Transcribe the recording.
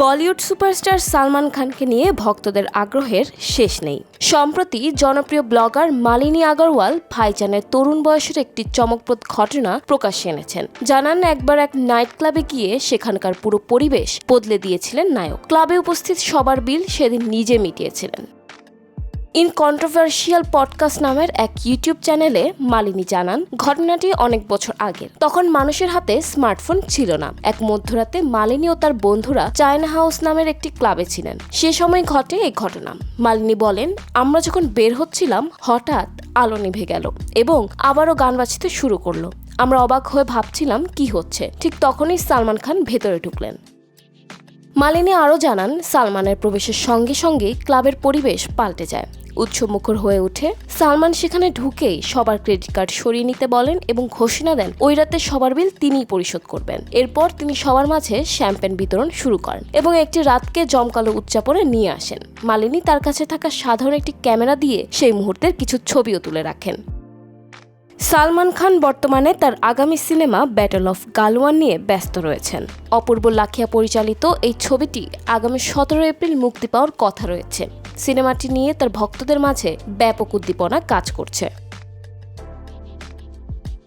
Bollywood superstar Salman খানকে নিয়ে ভক্তদের আগ্রহের শেষ নেই। সম্প্রতি জনপ্রিয় ব্লগার মালিনী আগরওয়াল ভাইজানের তরুণ বয়সের একটি চমকপ্রদ ঘটনা প্রকাশ্যে এনেছেন। জানান, একবার এক নাইট ক্লাবে গিয়ে সেখানকার পুরো পরিবেশ বদলে দিয়েছিলেন নায়ক। ক্লাবে উপস্থিত সবার বিল সেদিন নিজে মিটিয়েছিলেন। ইন কন্ট্রোভার্সিয়াল পডকাস্ট নামের এক ইউটিউব চ্যানেলে মালিনী জানান, ঘটনাটি অনেক বছর আগের। তখন মানুষের হাতে স্মার্টফোন ছিল না। এক মধ্যরাতে মালিনী ও তার বন্ধুরা চায়না হাউস নামের একটি ক্লাবে ছিলেন। সে সময় ঘটে এই ঘটনা। মালিনী বলেন, আমরা যখন বের হচ্ছিলাম হঠাৎ আলো নিভে গেল এবং আবারও গান বাজতে শুরু করলো। আমরা অবাক হয়ে ভাবছিলাম কি হচ্ছে। ঠিক তখনই সালমান খান ভেতরে ঢুকলেন। মালিনী আরও জানান, সালমানের প্রবেশের সঙ্গে সঙ্গেই ক্লাবের পরিবেশ পাল্টে যায়। উৎসবমুখর হয়ে ওঠে। সালমান সেখানে ঢুকেই সবার ক্রেডিট কার্ড সরিয়ে নিতে বলেন এবং ঘোষণা দেন ওই রাতে সবার বিল তিনিই পরিশোধ করবেন। এরপর তিনি সবার মাঝে শ্যাম্পেন বিতরণ শুরু করেন এবং একটি রাতকে জমকালো উদযাপনে নিয়ে আসেন। মালিনী তার কাছে থাকা সাধারণ একটি ক্যামেরা দিয়ে সেই মুহূর্তের কিছু ছবিও তুলে রাখেন। সালমান খান বর্তমানে তার আগামী সিনেমা ব্যাটল অফ গালওয়ান নিয়ে ব্যস্ত রয়েছেন। অপূর্ব লাখিয়া পরিচালিত এই ছবিটি আগামী 17 এপ্রিল মুক্তি পাওয়ার কথা রয়েছে। সিনেমাটি নিয়ে তার ভক্তদের মাঝে ব্যাপক উদ্দীপনা কাজ করছে।